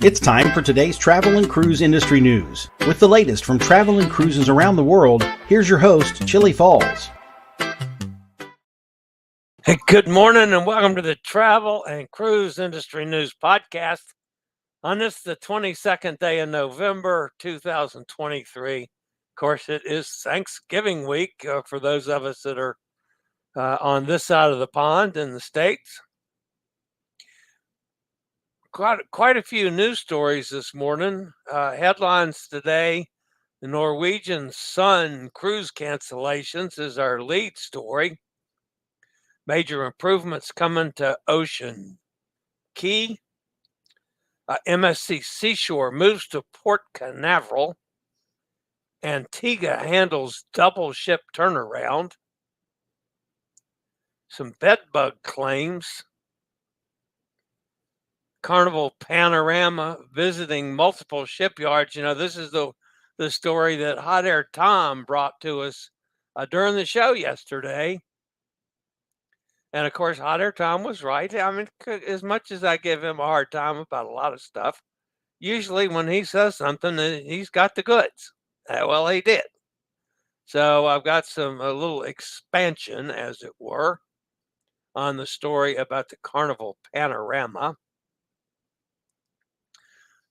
It's time for today's travel and cruise industry news. With the latest from travel and cruises around the world, here's your host, Chillie Falls. Hey, good morning and welcome to the Travel and Cruise Industry News Podcast. On this, the 22nd day of November, 2023. Of course, it is Thanksgiving week for those of us that are on this side of the pond in the States. Quite a few news stories this morning. Headlines today: the Norwegian Sun Cruise Cancellations is our lead story. Major improvements coming to Ocean Key. MSC Seashore moves to Port Canaveral. Antigua handles double ship turnaround. Some bed bug claims. Carnival Panorama visiting multiple shipyards. You know, this is the story that Hot Air Tom brought to us during the show yesterday. And of course, Hot Air Tom was right. I mean, as much as I give him a hard time about a lot of stuff, usually when he says something, he's got the goods. Well, he did. So I've got a little expansion, as it were, on the story about the Carnival Panorama.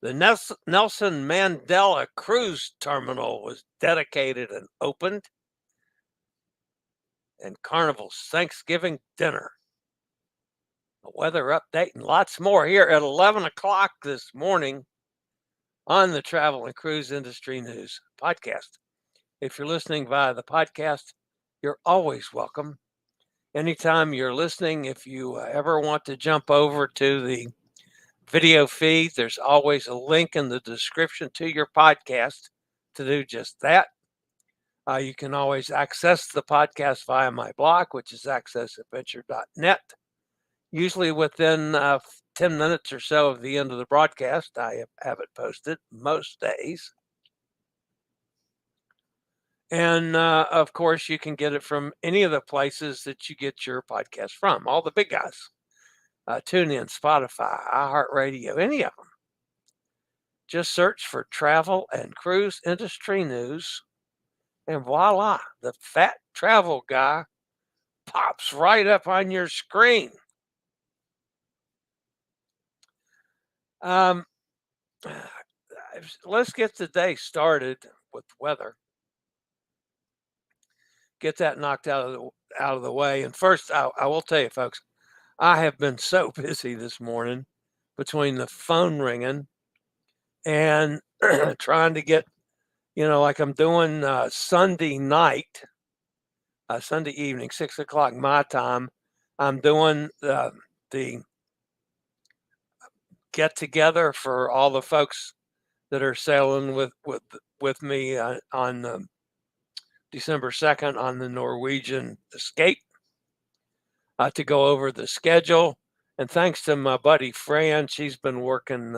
The Nelson Mandela Cruise Terminal was dedicated and opened. And Carnival's Thanksgiving dinner. A weather update and lots more here at 11 o'clock this morning on the Travel and Cruise Industry News Podcast. If you're listening via the podcast, you're always welcome. Anytime you're listening, if you ever want to jump over to the video feed, there's always a link in the description to your podcast to do just that. You can always access the podcast via my blog, which is accessadventure.net. Usually within 10 minutes or so of the end of the broadcast, I have it posted most days. And of course, you can get it from any of the places that you get your podcast from, all the big guys. TuneIn, Spotify, iHeartRadio, any of them. Just search for Travel and Cruise Industry News, and voila, the fat travel guy pops right up on your screen. Let's get the day started with weather. Get that knocked out of the way. And first, I will tell you, folks, I have been so busy this morning between the phone ringing and trying to get, like I'm doing Sunday night, Sunday evening, 6 o'clock my time. I'm doing the get together for all the folks that are sailing with me on December 2nd on the Norwegian Escape to go over the schedule. And thanks to my buddy Fran, she's been working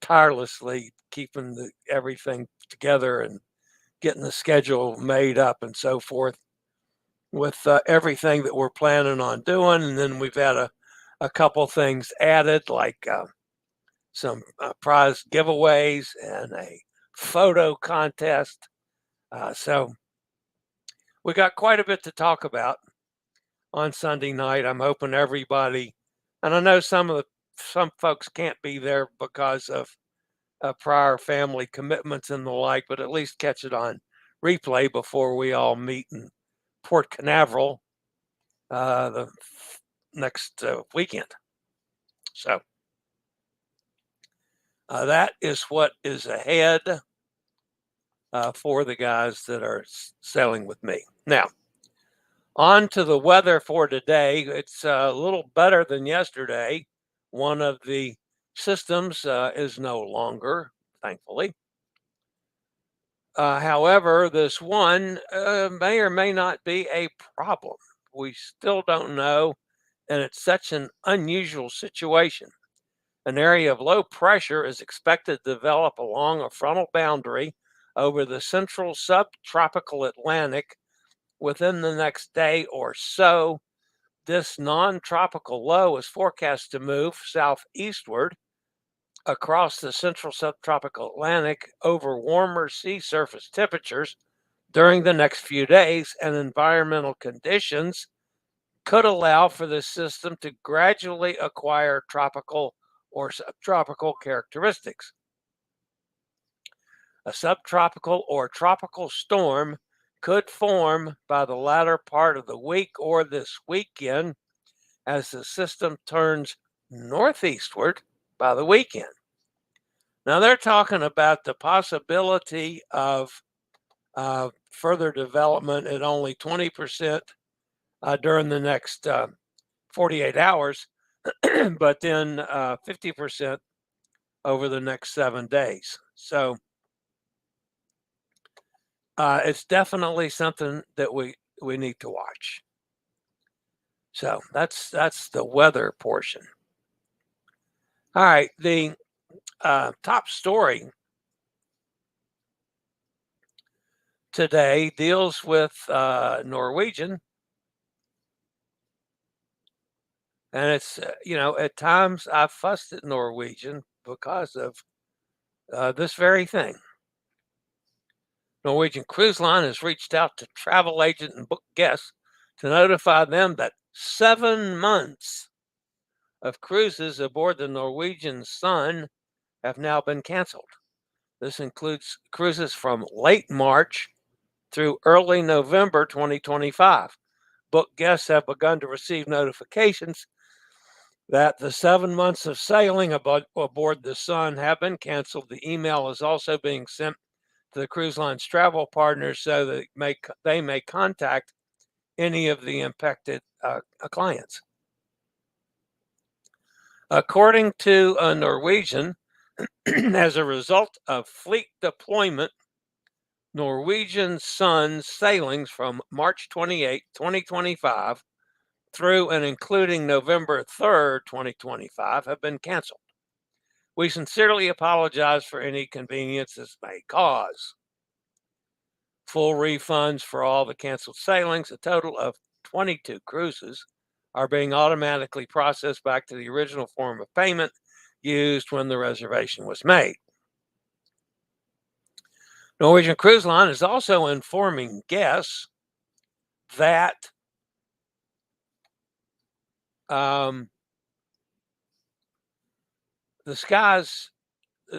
tirelessly, keeping everything together and getting the schedule made up and so forth with everything that we're planning on doing. And then we've had a couple things added, like some prize giveaways and a photo contest. So we got quite a bit to talk about on Sunday night. I'm hoping everybody, and I know some folks can't be there because of prior family commitments and the like, but at least catch it on replay before we all meet in Port Canaveral the next weekend. So that is what is ahead for the guys that are sailing with me. Now, on to the weather for today. It's a little better than yesterday. One of the systems is no longer, thankfully. However, this one may or may not be a problem. We still don't know, and it's such an unusual situation. An area of low pressure is expected to develop along a frontal boundary over the central subtropical Atlantic within the next day or so. This non-tropical low is forecast to move southeastward across the central subtropical Atlantic over warmer sea surface temperatures during the next few days, and environmental conditions could allow for the system to gradually acquire tropical or subtropical characteristics. A subtropical or tropical storm could form by the latter part of the week or this weekend as the system turns northeastward by the weekend. Now, they're talking about the possibility of further development at only 20% during the next 48 hours, but then 50% over the next 7 days. So it's definitely something that we need to watch. So that's the weather portion. All right, the top story today deals with Norwegian, and it's at times I've fussed at Norwegian because of this very thing. Norwegian Cruise Line has reached out to travel agent and book guests to notify them that 7 months of cruises aboard the Norwegian Sun have now been canceled. This includes cruises from late March through early November 2025. Book guests have begun to receive notifications that the 7 months of sailing aboard the Sun have been canceled. The email is also being sent to the cruise line's travel partners so that they may contact any of the impacted clients. According to Norwegian, as a result of fleet deployment, Norwegian Sun sailings from March 28, 2025 through and including November 3rd, 2025 have been canceled. We sincerely apologize for any inconvenience this may cause. Full refunds for all the canceled sailings, a total of 22 cruises, are being automatically processed back to the original form of payment used when the reservation was made. Norwegian Cruise Line is also informing guests that the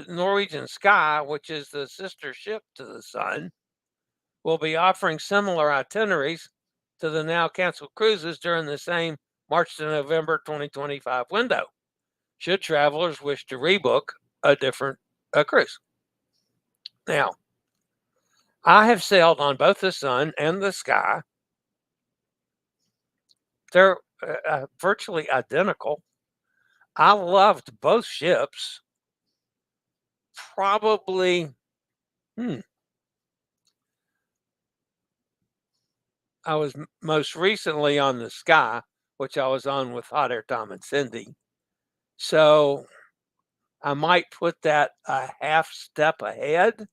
Norwegian Sky, which is the sister ship to the Sun, will be offering similar itineraries to the now canceled cruises during the same March to November 2025 window, should travelers wish to rebook a different cruise. Now, I have sailed on both the Sun and the Sky. They're virtually identical. I loved both ships. Probably, I was most recently on the Sky, which I was on with Hot Air Tom and Cindy. So I might put that a half step ahead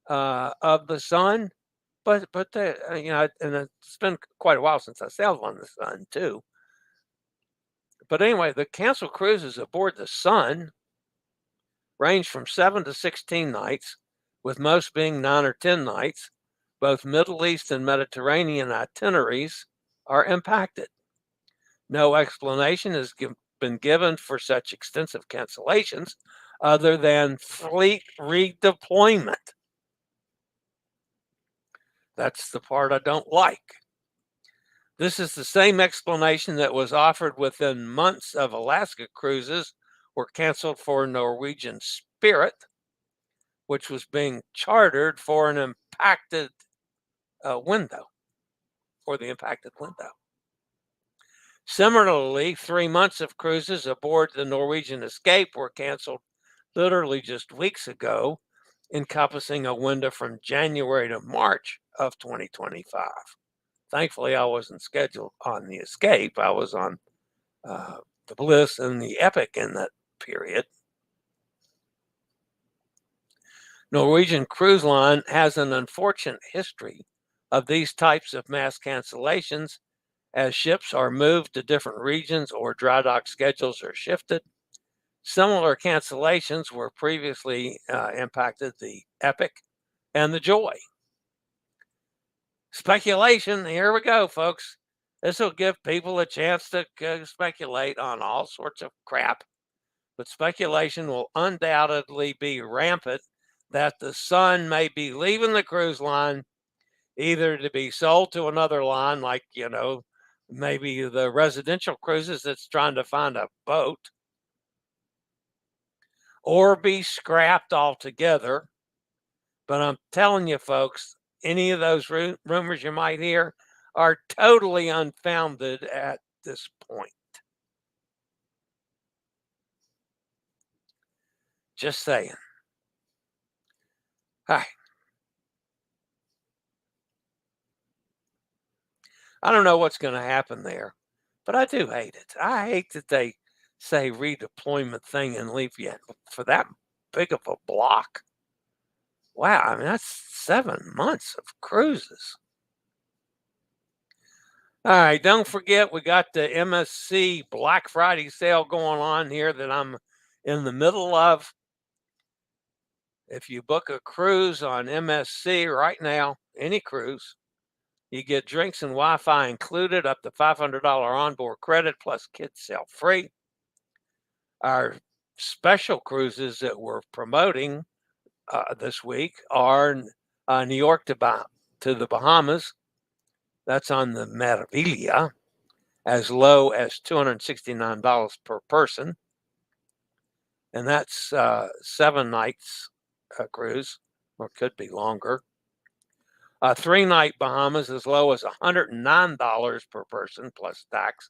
of the Sun, but and it's been quite a while since I sailed on the Sun too. But anyway, the canceled cruises aboard the Sun range from 7 to 16 nights, with most being 9 or 10 nights. Both Middle East and Mediterranean itineraries are impacted. No explanation has been given for such extensive cancellations other than fleet redeployment. That's the part I don't like. This is the same explanation that was offered within months of Alaska cruises were canceled for Norwegian Spirit, which was being chartered for an impacted window, for the impacted window. Similarly, 3 months of cruises aboard the Norwegian Escape were canceled literally just weeks ago, encompassing a window from January to March of 2025. Thankfully, I wasn't scheduled on the Escape. I was on the Bliss and the Epic in that period. Norwegian Cruise Line has an unfortunate history of these types of mass cancellations as ships are moved to different regions or dry dock schedules are shifted. Similar cancellations were previously impacted the Epic and the Joy. Speculation, here we go, folks. This will give people a chance to speculate on all sorts of crap, but speculation will undoubtedly be rampant that the Sun may be leaving the cruise line either to be sold to another line, like, maybe the residential cruises that's trying to find a boat, or be scrapped altogether. But I'm telling you, folks, any of those rumors you might hear are totally unfounded at this point. Just saying. Hi. I don't know what's going to happen there, but I do hate it. I hate that they say redeployment thing and leave you for that big of a block. Wow, I mean, that's 7 months of cruises. All right, don't forget we got the MSC Black Friday sale going on here that I'm in the middle of. If you book a cruise on MSC right now, any cruise, you get drinks and Wi-Fi included, up to $500 onboard credit, plus kids sale free. Our special cruises that we're promoting this week are New York to the Bahamas. That's on the Meraviglia, as low as $269 per person. And that's 7 nights cruise, or could be longer. 3-night Bahamas as low as $109 per person plus tax.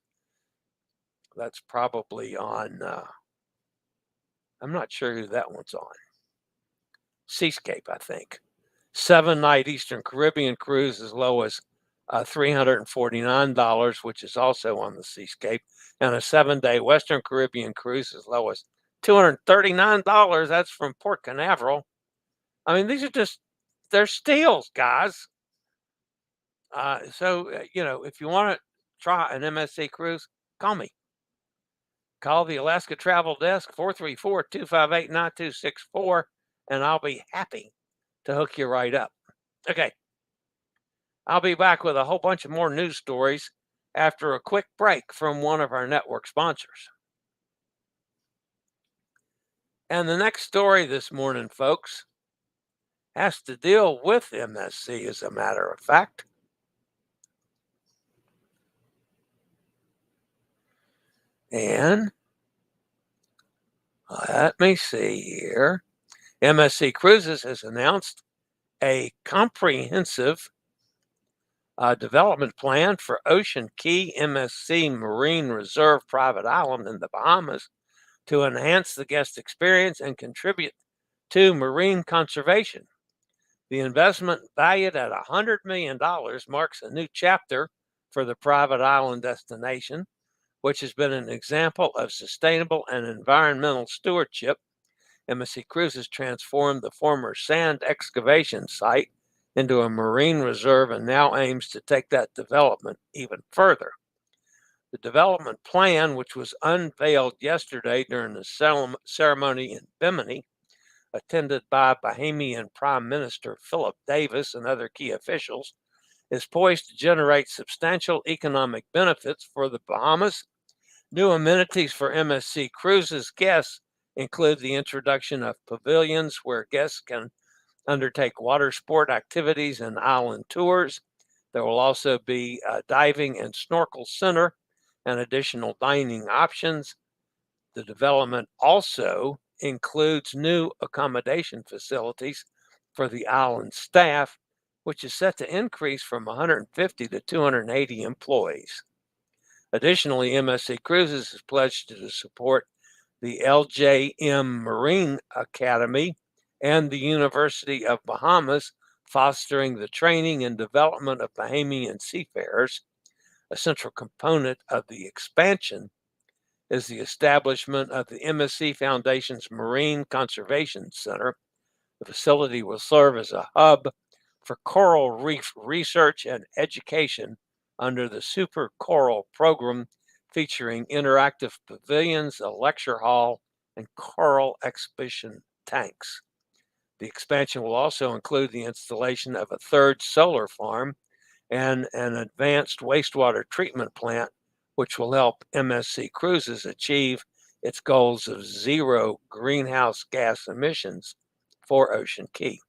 That's probably on, I'm not sure who that one's on. Seascape, I think. 7-night Eastern Caribbean cruise as low as $349, which is also on the Seascape. And a 7-day Western Caribbean cruise as low as $239. That's from Port Canaveral. I mean, these are they're steals, guys. So, if you want to try an MSC cruise, call me. Call the Alaska Travel Desk, 434-258-9264, and I'll be happy to hook you right up. Okay. I'll be back with a whole bunch of more news stories after a quick break from one of our network sponsors. And the next story this morning, folks, has to deal with MSC, as a matter of fact. And let me see here. MSC Cruises has announced a comprehensive development plan for Ocean Key MSC Marine Reserve Private Island in the Bahamas to enhance the guest experience and contribute to marine conservation. The investment, valued at $100 million, marks a new chapter for the private island destination, which has been an example of sustainable and environmental stewardship. MSC Cruises transformed the former sand excavation site into a marine reserve and now aims to take that development even further. The development plan, which was unveiled yesterday during the ceremony in Bimini, attended by Bahamian Prime Minister Philip Davis and other key officials, is poised to generate substantial economic benefits for the Bahamas. New amenities for MSC Cruises guests include the introduction of pavilions where guests can undertake water sport activities and island tours. There will also be a diving and snorkel center and additional dining options. The development also includes new accommodation facilities for the island staff, which is set to increase from 150 to 280 employees. Additionally, MSC Cruises has pledged to support the LJM Marine Academy and the University of Bahamas, fostering the training and development of Bahamian seafarers. A central component of the expansion is the establishment of the MSC Foundation's Marine Conservation Center. The facility will serve as a hub for coral reef research and education under the Super Coral program, featuring interactive pavilions, a lecture hall, and coral exhibition tanks. The expansion will also include the installation of a third solar farm and an advanced wastewater treatment plant, which will help MSC Cruises achieve its goals of zero greenhouse gas emissions for Ocean Key.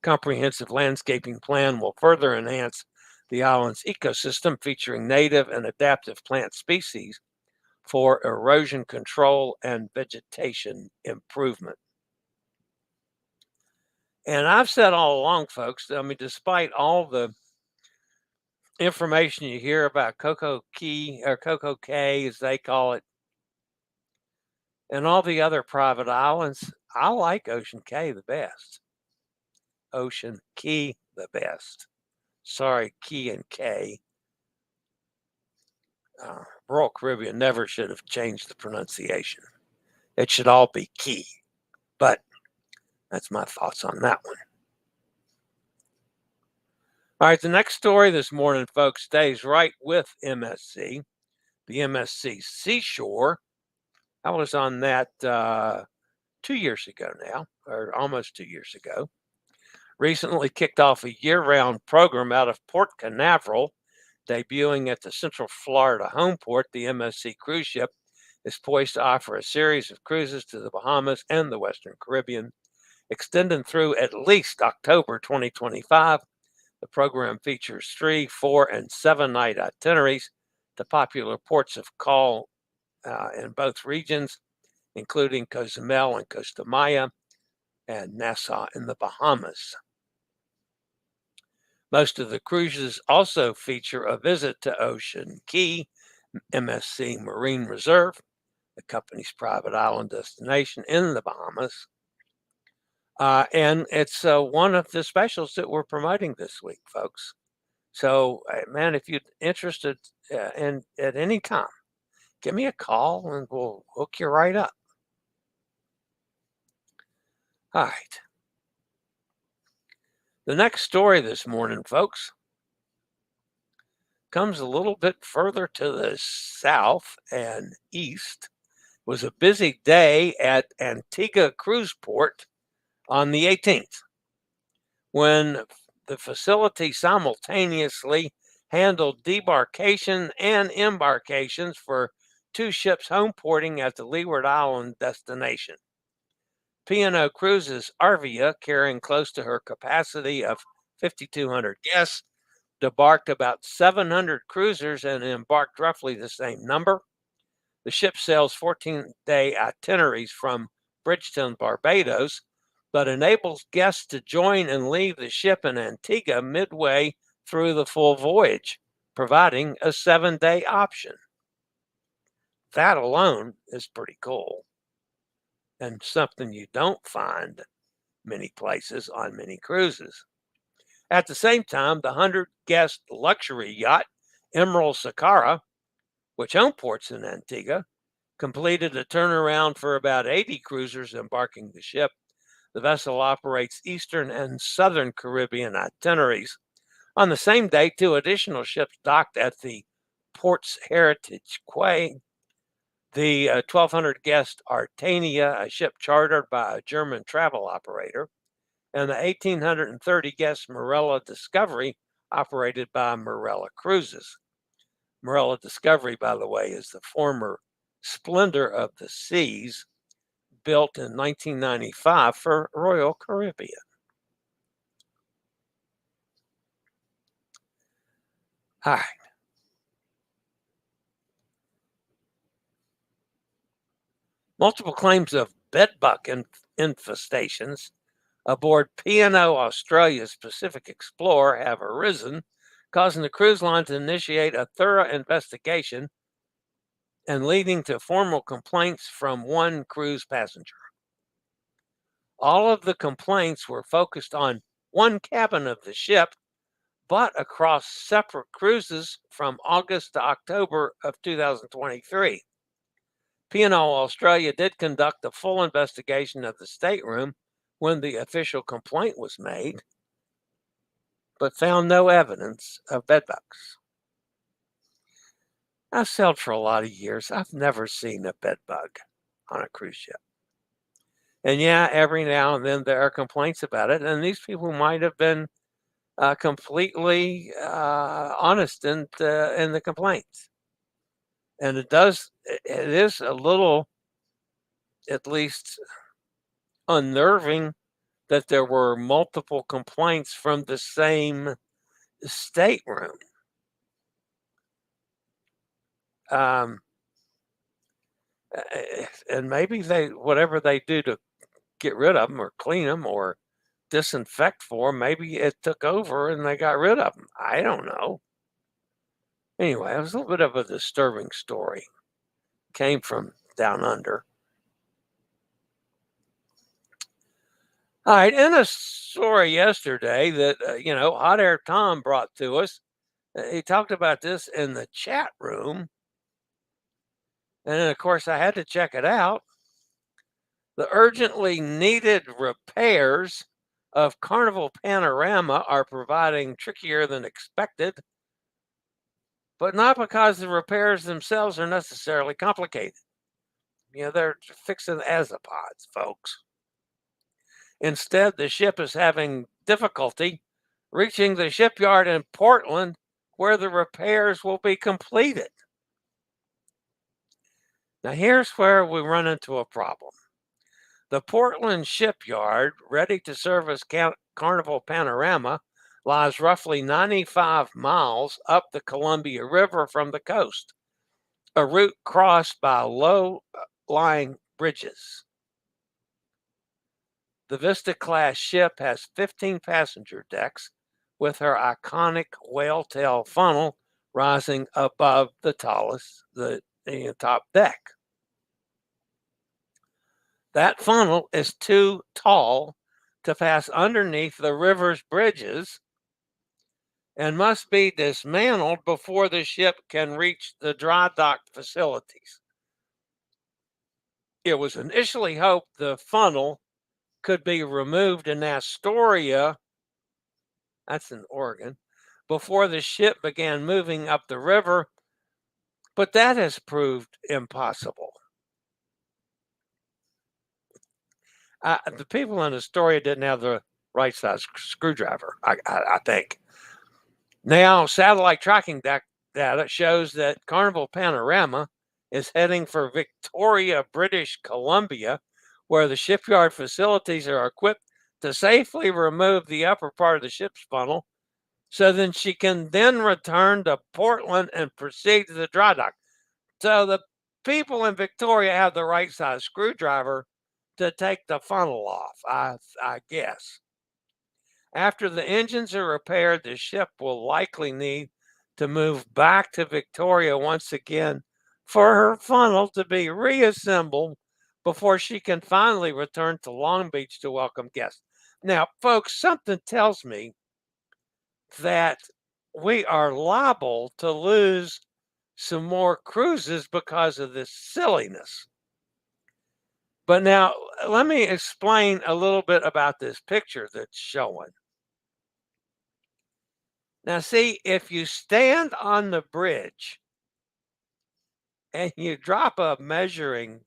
Comprehensive landscaping plan will further enhance the island's ecosystem, featuring native and adaptive plant species for erosion control and vegetation improvement. And I've said all along, folks, I mean, despite all the information you hear about Coco Key or Coco Cay, as they call it, and all the other private islands, I like Ocean Cay the best. Ocean Key the best. Sorry, Key and K. Royal Caribbean never should have changed the pronunciation. It should all be Key. But that's my thoughts on that one. All right, the next story this morning, folks, stays right with MSC. The MSC Seashore. I was on that 2 years ago now, or almost 2 years ago. Recently kicked off a year-round program out of Port Canaveral, debuting at the Central Florida home port. The MSC cruise ship is poised to offer a series of cruises to the Bahamas and the Western Caribbean, extending through at least October 2025. The program features 3, 4, and 7-night itineraries to popular ports of call in both regions, including Cozumel and Costa Maya and Nassau in the Bahamas. Most of the cruises also feature a visit to Ocean Key, MSC Marine Reserve, the company's private island destination in the Bahamas. And it's one of the specials that we're promoting this week, folks. So, man, if you're interested in at any time, give me a call and we'll hook you right up. All right. The next story this morning, folks, comes a little bit further to the south and east. It was a busy day at Antigua Cruise Port on the 18th, when the facility simultaneously handled debarkation and embarkations for 2 ships home porting at the Leeward Island destination. P&O Cruises Arvia, carrying close to her capacity of 5,200 guests, debarked about 700 cruisers and embarked roughly the same number. The ship sails 14-day itineraries from Bridgeton, Barbados, but enables guests to join and leave the ship in Antigua midway through the full voyage, providing a 7-day option. That alone is pretty cool, and something you don't find many places on many cruises. At the same time, the 100-guest luxury yacht Emerald Sakara, which home ports in Antigua, completed a turnaround for about 80 cruisers embarking the ship. The vessel operates Eastern and Southern Caribbean itineraries. On the same day, 2 additional ships docked at the Port's Heritage Quay. The 1,200-guest Artania, a ship chartered by a German travel operator, and the 1,830-guest Marella Discovery, operated by Marella Cruises. Marella Discovery, by the way, is the former Splendor of the Seas, built in 1995 for Royal Caribbean. All right. Multiple claims of bedbug infestations aboard P&O Australia's Pacific Explorer have arisen, causing the cruise line to initiate a thorough investigation and leading to formal complaints from one cruise passenger. All of the complaints were focused on one cabin of the ship, but across separate cruises from August to October of 2023. P&O Australia did conduct a full investigation of the stateroom when the official complaint was made, but found no evidence of bedbugs. I've sailed for a lot of years. I've never seen a bedbug on a cruise ship. And yeah, every now and then there are complaints about it, and these people might have been completely honest in the complaints. And it is a little, at least, unnerving that there were multiple complaints from the same stateroom. Um, and maybe whatever they do to get rid of them or clean them or disinfect for them, maybe it took over and they got rid of them. I don't know. Anyway, it was a little bit of a disturbing story. Came from down under. All right, in a story yesterday that, Hot Air Tom brought to us, he talked about this in the chat room. And then, of course, I had to check it out. The urgently needed repairs of Carnival Panorama are proving trickier than expected, but not because the repairs themselves are necessarily complicated. They're fixing azipods, folks. Instead, the ship is having difficulty reaching the shipyard in Portland where the repairs will be completed. Now, here's where we run into a problem. The Portland shipyard, ready to service Carnival Panorama, lies roughly 95 miles up the Columbia River from the coast, a route crossed by low-lying bridges. The Vista-class ship has 15 passenger decks with her iconic whale tail funnel rising above the top deck. That funnel is too tall to pass underneath the river's bridges and must be dismantled before the ship can reach the dry dock facilities. It was initially hoped the funnel could be removed in Astoria, that's in Oregon, before the ship began moving up the river, but that has proved impossible. The people in Astoria didn't have the right size screwdriver, I think. Now, satellite tracking data shows that Carnival Panorama is heading for Victoria, British Columbia, where the shipyard facilities are equipped to safely remove the upper part of the ship's funnel, so then she can then return to Portland and proceed to the dry dock. So the people in Victoria have the right size screwdriver to take the funnel off, I guess. After the engines are repaired, the ship will likely need to move back to Victoria once again for her funnel to be reassembled before she can finally return to Long Beach to welcome guests. Now, folks, something tells me that we are liable to lose some more cruises because of this silliness. But now, let me explain a little bit about this picture that's showing. Now, see, if you stand on the bridge and you drop a measuring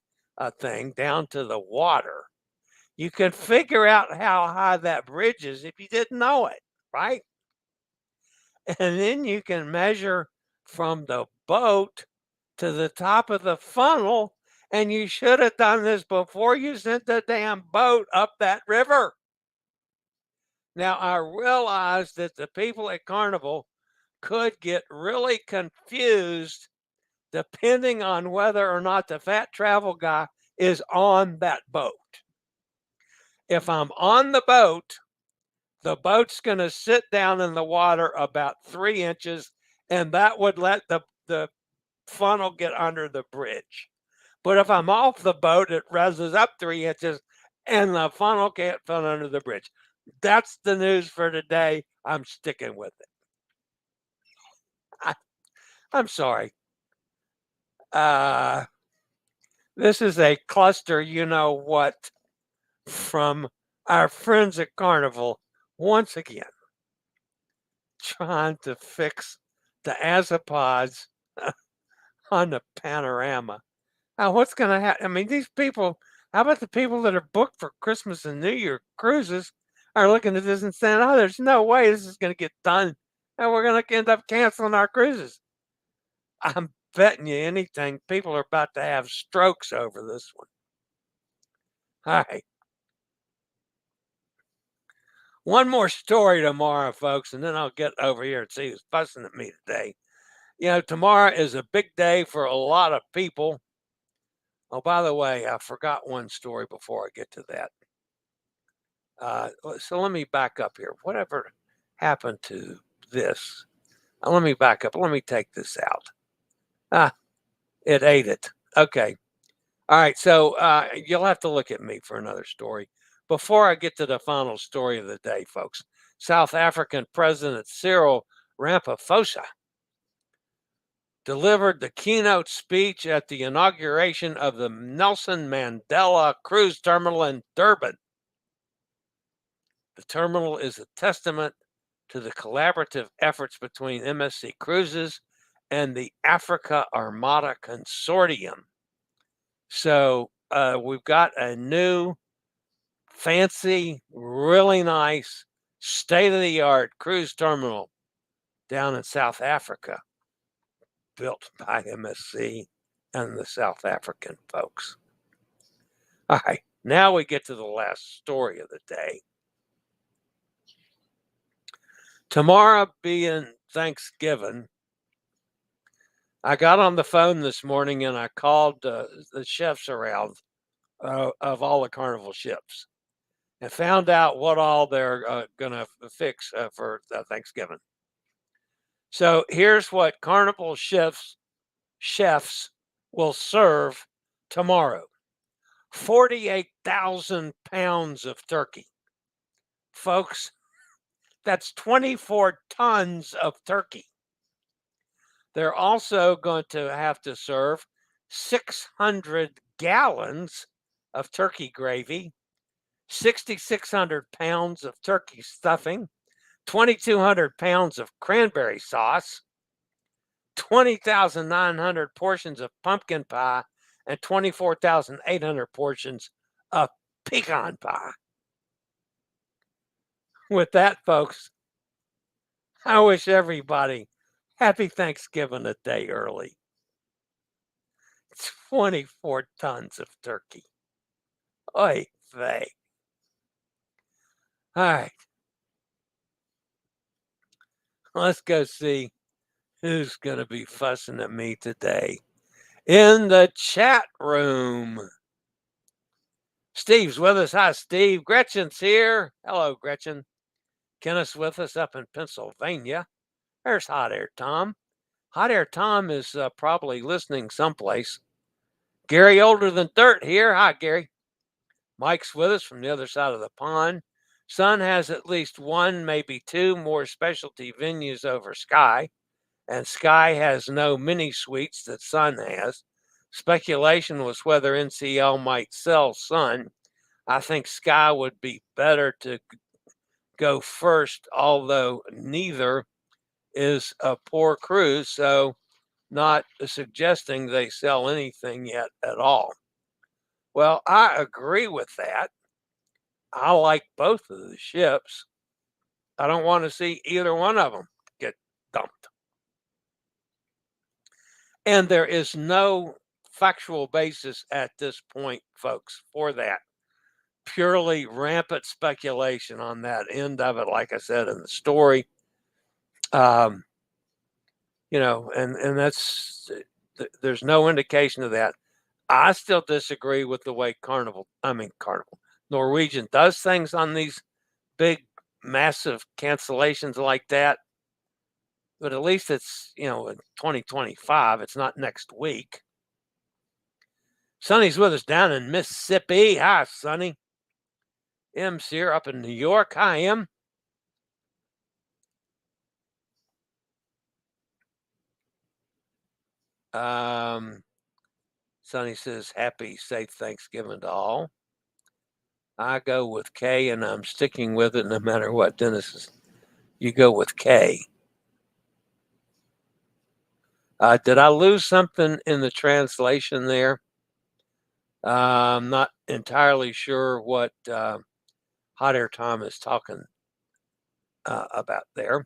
thing down to the water, you can figure out how high that bridge is if you didn't know it, right? And then you can measure from the boat to the top of the funnel, and you should have done this before you sent the damn boat up that river. Now, I realize that the people at Carnival could get really confused depending on whether or not the fat travel guy is on that boat. If I'm on the boat's going to sit down in the water about 3 inches, and that would let the funnel get under the bridge. But if I'm off the boat, it rises up 3 inches, and the funnel can't fit under the bridge. That's the news for today. I'm sticking with it. I'm sorry. This is a cluster, you know what, from our friends at Carnival once again trying to fix the azipods on the Panorama. Now, what's going to happen? I mean, these people How about the people that are booked for Christmas and New Year cruises are looking at this and saying, oh, there's no way this is going to get done, and we're going to end up canceling our cruises. I'm betting you anything, people are about to have strokes over this one. All right. One more story tomorrow, folks, and then I'll get over here and see who's fussing at me today. Tomorrow is a big day for a lot of people. Oh, by the way, I forgot one story before I get to that. So let me back up here. Whatever happened to this? Let me back up. Let me take this out. It ate it. Okay. All right. So you'll have to look at me for another story. Before I get to the final story of the day, folks, South African President Cyril Ramaphosa delivered the keynote speech at the inauguration of the Nelson Mandela Cruise Terminal in Durban. The terminal is a testament to the collaborative efforts between MSC Cruises and the Africa Armada Consortium. So we've got a new, fancy, really nice, state-of-the-art cruise terminal down in South Africa, built by MSC and the South African folks. All right, now we get to the last story of the day. Tomorrow being Thanksgiving, I got on the phone this morning and I called the chefs around of all the Carnival ships and found out what all they're going to fix for Thanksgiving. So here's what Carnival chefs will serve tomorrow: 48,000 pounds of turkey. Folks, that's 24 tons of turkey. They're also going to have to serve 600 gallons of turkey gravy, 6,600 pounds of turkey stuffing, 2,200 pounds of cranberry sauce, 20,900 portions of pumpkin pie, and 24,800 portions of pecan pie. With that, folks, I wish everybody happy Thanksgiving a day early. 24 tons of turkey. Oy vey. All right. Let's go see who's going to be fussing at me today in the chat room. Steve's with us. Hi, Steve. Gretchen's here. Hello, Gretchen. Kenneth's with us up in Pennsylvania. There's Hot Air Tom. Hot Air Tom is probably listening someplace. Gary Older Than Dirt here. Hi, Gary. Mike's with us from the other side of the pond. Sun has at least one, maybe two more specialty venues over Sky, and Sky has no mini suites that Sun has. Speculation was whether NCL might sell Sun. I think Sky would be better to go first, although neither is a poor cruise, so not suggesting they sell anything yet at all. Well, I agree with that. I like both of the ships. I don't want to see either one of them get dumped. And there is no factual basis at this point, folks, for that. Purely rampant speculation on that end of it, like I said in the story. And that's, there's no indication of that. I still disagree with the way Norwegian does things on these big, massive cancellations like that. But at least it's, in 2025. It's not next week. Sonny's with us down in Mississippi. Hi, Sonny. M's here up in New York. Hi, M. Sonny says, happy, safe Thanksgiving to all. I go with K, and I'm sticking with it no matter what. Dennis, you go with K. Did I lose something in the translation there? I'm not entirely sure what Hot Air Tom is talking about there.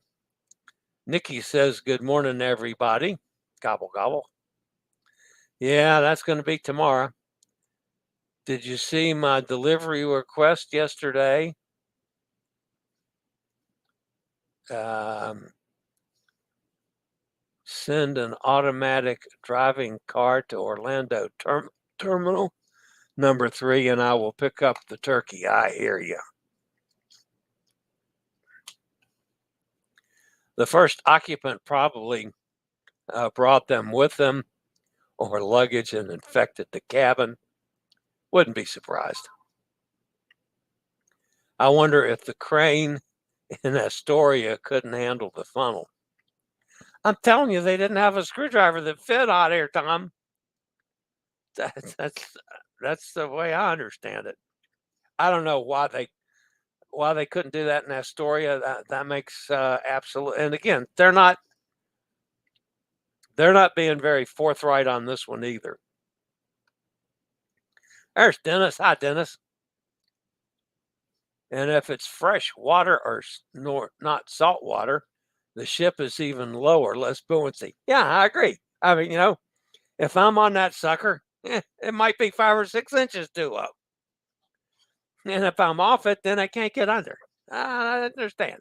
Nikki says, good morning, everybody. Gobble, gobble. Yeah, that's going to be tomorrow. Did you see my delivery request yesterday? Send an automatic driving car to Orlando terminal number 3, and I will pick up the turkey. I hear you. The first occupant probably brought them with them or luggage and infected the cabin. Wouldn't be surprised. I wonder if the crane in Astoria couldn't handle the funnel. I'm telling you, they didn't have a screwdriver that fit, Hot Air Tom. That's the way I understand it. I don't know why they couldn't do that in Astoria. That makes absolute. And again, they're not being very forthright on this one either. There's Dennis. Hi, Dennis. And if it's fresh water or not salt water, the ship is even lower, less buoyancy. Yeah, I agree. I mean, if I'm on that sucker, it might be 5 or 6 inches too low. And if I'm off it, then I can't get under. I understand.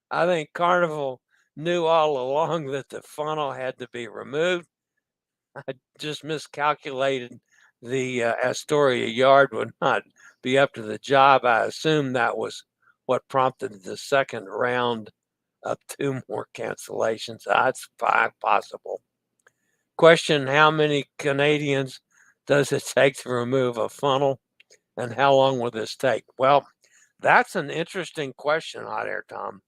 I think Carnival knew all along that the funnel had to be removed. I just miscalculated. The Astoria yard would not be up to the job. I assume that was what prompted the second round of 2 more cancellations. That's possible. Question, how many Canadians does it take to remove a funnel, and how long will this take? Well, that's an interesting question, Hot Air Tom,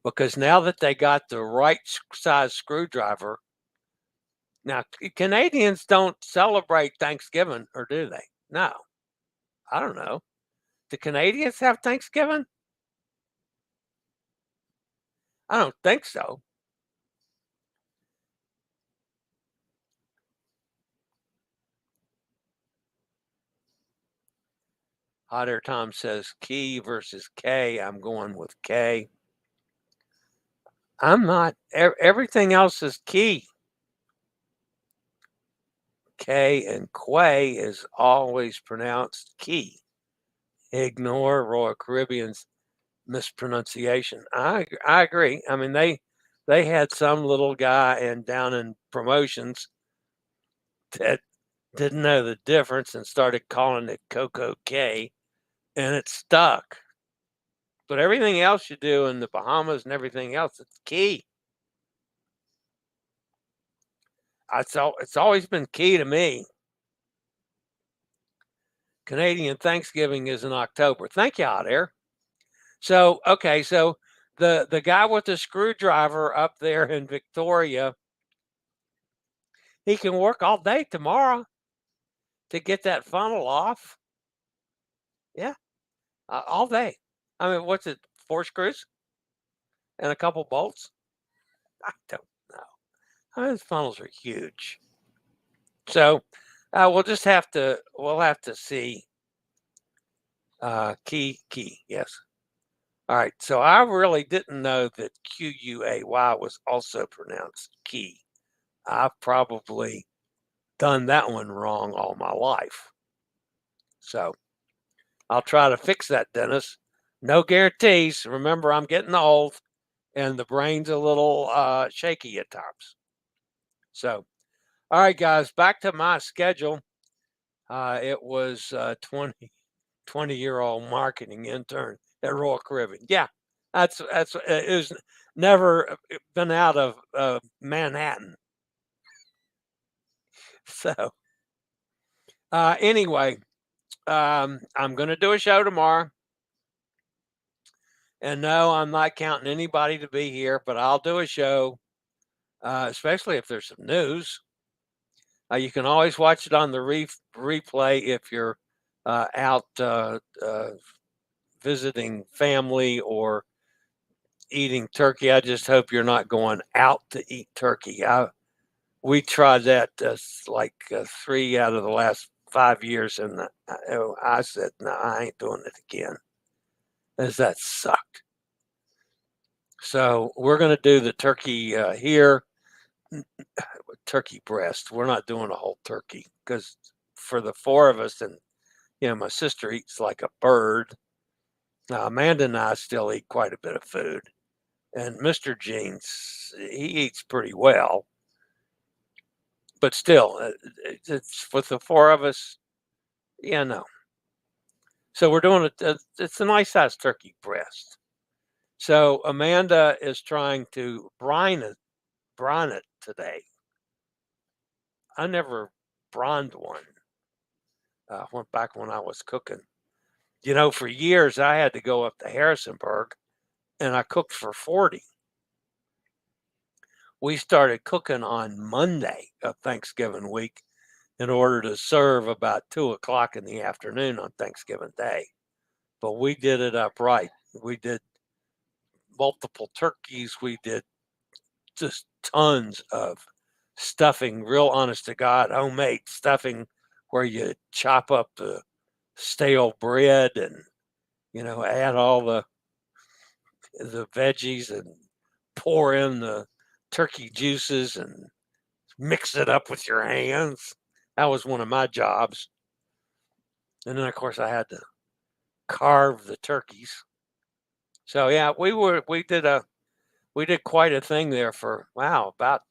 because now that they got the right size screwdriver, now Canadians don't celebrate Thanksgiving, or do they? No, I don't know. Do Canadians have Thanksgiving? I don't think so. Hot Air Tom says Key versus K. I'm going with K. I'm not. Everything else is Key. K and Quay is always pronounced Key. Ignore Royal Caribbean's mispronunciation. I agree. I mean, they had some little guy down in promotions that didn't know the difference and started calling it Coco K, and it stuck. But everything else you do in the Bahamas and everything else, it's Key. It's always been Key to me. Canadian Thanksgiving is in October. Thank you, Hot Air. So, okay, so the guy with the screwdriver up there in Victoria, he can work all day tomorrow to get that funnel off. Yeah, all day. I mean, what's it, 4 screws and a couple bolts? I don't know. I mean, those funnels are huge. So we'll have to see. Key, yes. All right, so I really didn't know that Quay was also pronounced Key. I've probably done that one wrong all my life. So I'll try to fix that, Dennis. No guarantees. Remember, I'm getting old and the brain's a little shaky at times. So, all right, guys, back to my schedule. It was 20-year-old marketing intern at Royal Caribbean. Yeah, that's it was never been out of Manhattan. So anyway, I'm going to do a show tomorrow. And no, I'm not counting anybody to be here, but I'll do a show, especially if there's some news. You can always watch it on the replay if you're out visiting family or eating turkey. I just hope you're not going out to eat turkey. we tried that like 3 out of the last 5 years, and I said, "No, I ain't doing it again," as that sucked. So we're going to do the turkey here, turkey breast. We're not doing a whole turkey because for the 4 of us, and my sister eats like a bird. Amanda and I still eat quite a bit of food, and Mr. Jeans, he eats pretty well, but still, it's with the 4 of us. So we're doing it. It's a nice sized turkey breast. So Amanda is trying to brine it today. I never brined one. Went back when I was cooking. For years I had to go up to Harrisonburg, and I cooked for 40. We started cooking on Monday of Thanksgiving week in order to serve about 2 o'clock in the afternoon on Thanksgiving Day. But we did it upright. We did multiple turkeys. We did just tons of stuffing, real honest to God, homemade stuffing where you chop up the stale bread and, add all the veggies and pour in the turkey juices and mix it up with your hands. That was one of my jobs. And then of course I had to carve the turkeys. So yeah, we did quite a thing there for about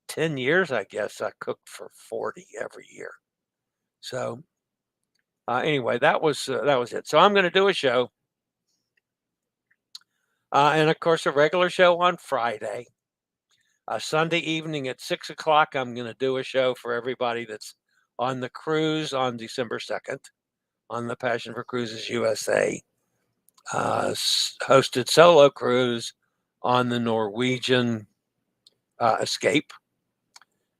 10 years, I guess. I cooked for 40 every year. So anyway, that was it. So I'm going to do a show, and of course a regular show on Friday. Sunday evening at 6 o'clock, I'm going to do a show for everybody that's on the cruise on December 2nd on the Passion for Cruises USA hosted solo cruise on the Norwegian Escape.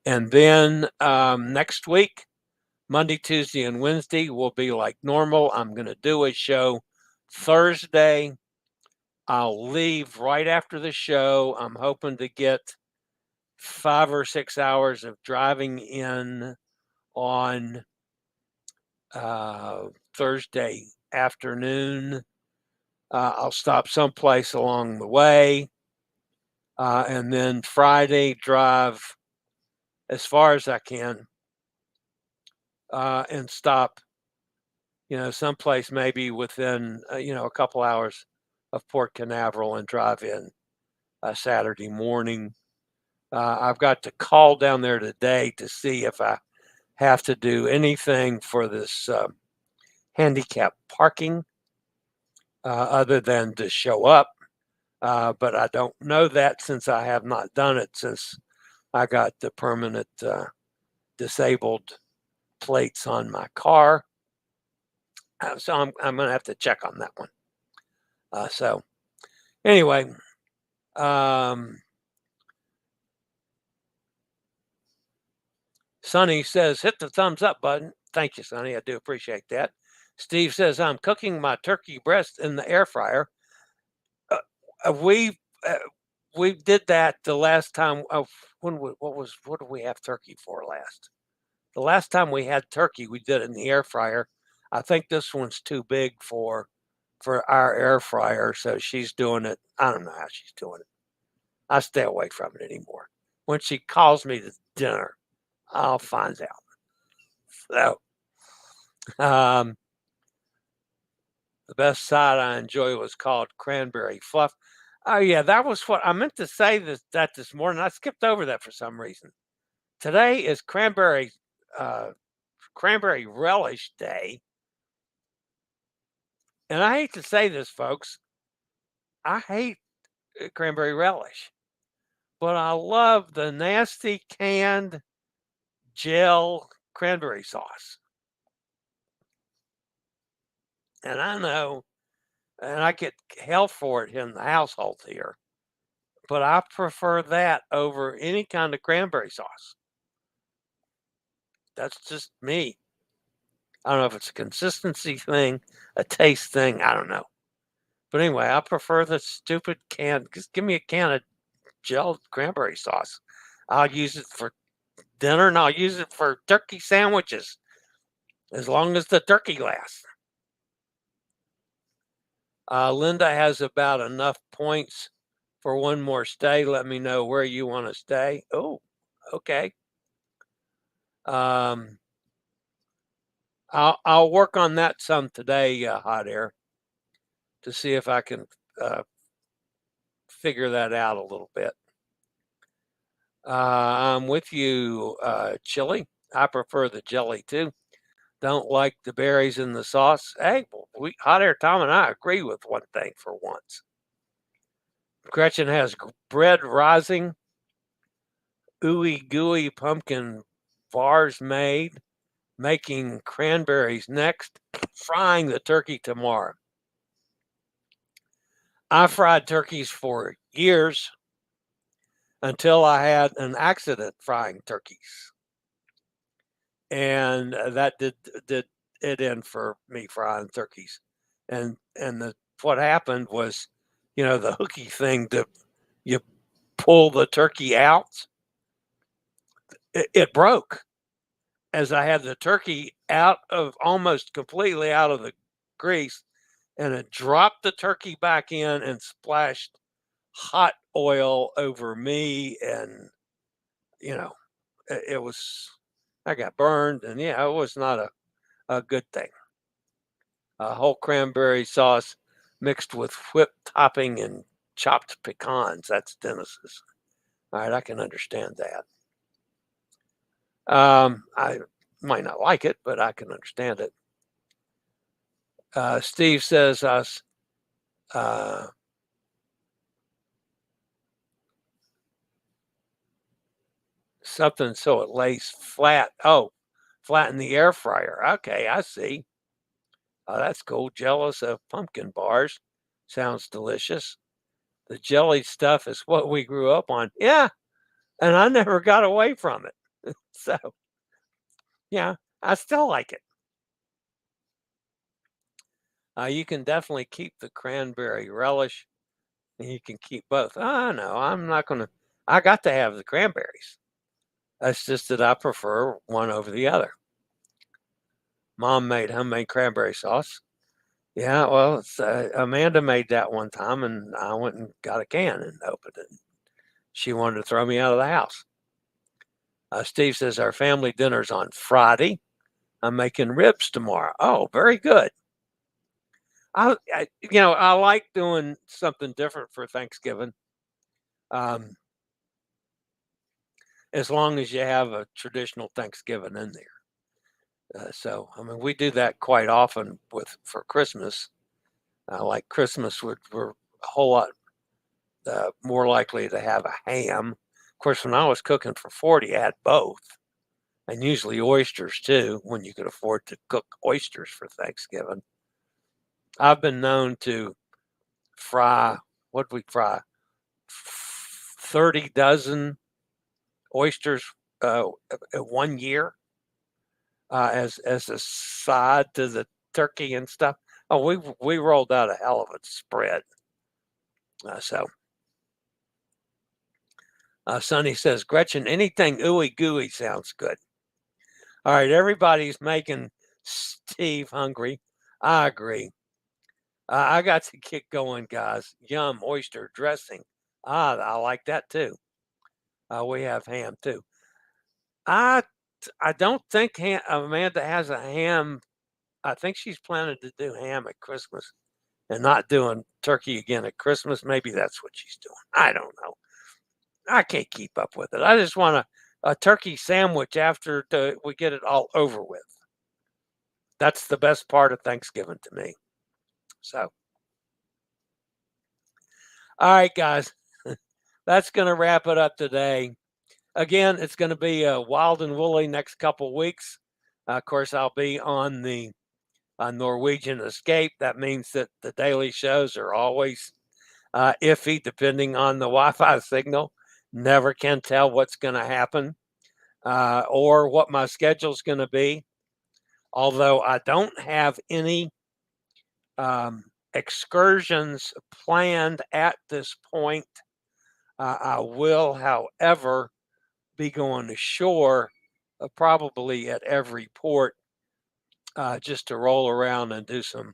And then next week, Monday, Tuesday, and Wednesday will be like normal. I'm going to do a show Thursday. I'll leave right after the show. I'm hoping to get 5 or 6 hours of driving in on Thursday afternoon. I'll stop someplace along the way. And then Friday, drive as far as I can and stop, someplace maybe within, a couple hours of Port Canaveral and drive in Saturday morning. I've got to call down there today to see if I have to do anything for this handicap parking other than to show up. But I don't know that since I have not done it since I got the permanent disabled plates on my car. So I'm going to have to check on that one. So anyway, Sonny says, hit the thumbs up button. Thank you, Sonny. I do appreciate that. Steve says, I'm cooking my turkey breast in the air fryer. We did that the last time. What did we have turkey for last? The last time we had turkey, we did it in the air fryer. I think this one's too big for our air fryer, so she's doing it. I don't know how she's doing it. I stay away from it anymore. When she calls me to dinner, I'll find out. So, the best side I enjoy was called cranberry fluff. Oh yeah, that was what I meant to say this morning. I skipped over that for some reason. Today is cranberry relish day. And I hate to say this, folks. I hate cranberry relish. But I love the nasty canned gel cranberry sauce. And I know, and I get hell for it in the household here, but I prefer that over any kind of cranberry sauce. That's just me. I don't know if it's a consistency thing, a taste thing. I don't know. But anyway, I prefer the stupid can. Just give me a can of gel cranberry sauce. I'll use it for dinner and I'll use it for turkey sandwiches as long as the turkey lasts. Linda has about enough points for one more stay. Let me know where you want to stay. Oh, okay. I'll work on that some today, Hot Air, to see if I can figure that out a little bit. I'm with you, Chillie. I prefer the jelly too. Don't like the berries in the sauce. Hey, Hot Air Tom and I agree with one thing for once. Gretchen has bread rising, ooey gooey pumpkin bars made, making cranberries next, frying the turkey tomorrow. I fried turkeys for years until I had an accident frying turkeys. And that did it in for me frying turkeys. And what happened was, the hooky thing you pull the turkey out, it broke as I had the turkey almost completely out of the grease, and it dropped the turkey back in and splashed hot oil over me. And, it was, I got burned, and yeah, it was not a good thing. Whole cranberry sauce mixed with whipped topping and chopped pecans. That's Dennis's. All right, I can understand that. I might not like it, but I can understand it. Steve says something so it lays flat. Oh, flat in the air fryer. Okay, I see. Oh, that's cool. Jealous of pumpkin bars. Sounds delicious. The jelly stuff is what we grew up on. Yeah, and I never got away from it. So, yeah, I still like it. You can definitely keep the cranberry relish, and you can keep both. Oh, no, I'm not going to. I got to have the cranberries. That's just that I prefer one over the other. Mom made homemade cranberry sauce. Yeah, well, Amanda made that one time, and I went and got a can and opened it. She wanted to throw me out of the house. Steve says our family dinner's on Friday. I'm making ribs tomorrow. Oh, very good. I like doing something different for Thanksgiving. As long as you have a traditional Thanksgiving in there. So, I mean, we do that quite often for Christmas. Like Christmas, we're a whole lot more likely to have a ham. Of course, when I was cooking for 40, I had both, and usually oysters too, when you could afford to cook oysters for Thanksgiving. I've been known to fry, what we fry, 30 dozen oysters one year as a side to the turkey and stuff. Oh, we rolled out a hell of a spread. Sonny says, Gretchen, anything ooey gooey sounds good. All right, everybody's making Steve hungry. I agree. I got to get going, guys. Yum, oyster dressing. I like that too. We have ham too. I don't think Amanda has a ham. I think she's planning to do ham at Christmas and not doing turkey again at Christmas. Maybe that's what she's doing. I don't know. I can't keep up with it. I just want a turkey sandwich after we get it all over with. That's the best part of Thanksgiving to me. So, all right, guys, that's going to wrap it up today. Again, it's going to be wild and woolly next couple weeks. Of course, I'll be on the Norwegian Escape. That means that the daily shows are always iffy depending on the Wi-Fi signal. Never can tell what's going to happen or what my schedule's going to be. Although I don't have any excursions planned at this point, I will, however, be going ashore, probably at every port, just to roll around and do some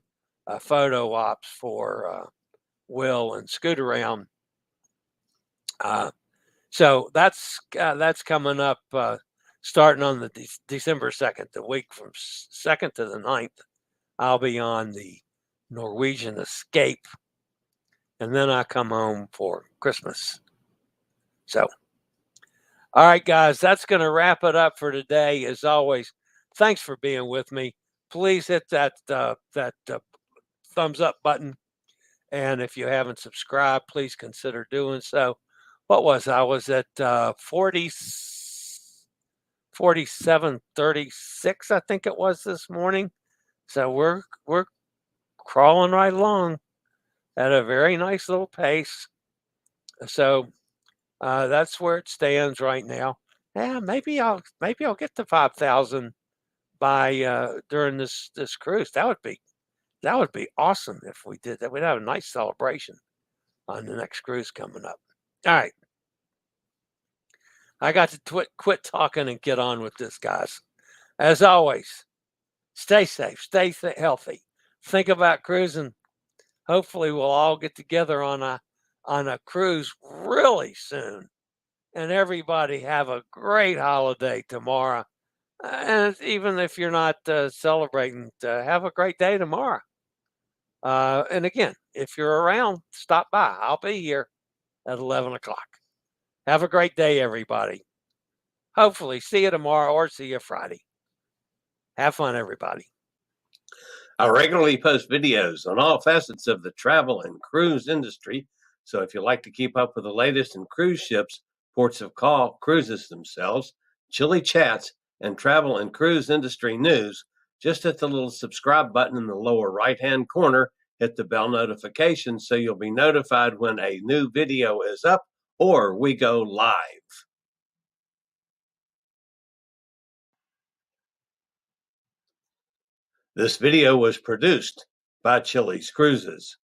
photo ops for Will and Scoot Around. So that's coming up, starting on the December 2nd, the week from 2nd to the 9th. I'll be on the Norwegian Escape, and then I come home for Christmas. So, all right, guys, that's going to wrap it up for today. As always, thanks for being with me. Please hit that thumbs up button, and if you haven't subscribed, please consider doing so. I was at 4736, I think it was this morning. So we're crawling right along at a very nice little pace. So that's where it stands right now. Yeah, maybe I'll get to 5,000 by during this cruise. That would be awesome if we did that. We'd have a nice celebration on the next cruise coming up. All right. I got to quit talking and get on with this, guys. As always, stay safe, stay healthy. Think about cruising. Hopefully, we'll all get together on a cruise really soon. And everybody have a great holiday tomorrow. And even if you're not celebrating, have a great day tomorrow. And again, if you're around, stop by. I'll be here at 11 o'clock. Have a great day, everybody. Hopefully, see you tomorrow or see you Friday. Have fun, everybody. I regularly post videos on all facets of the travel and cruise industry. So if you like to keep up with the latest in cruise ships, ports of call, cruises themselves, Chillie chats, and travel and cruise industry news, just hit the little subscribe button in the lower right-hand corner. Hit the bell notification so you'll be notified when a new video is up or we go live. This video was produced by Chillie's Cruises.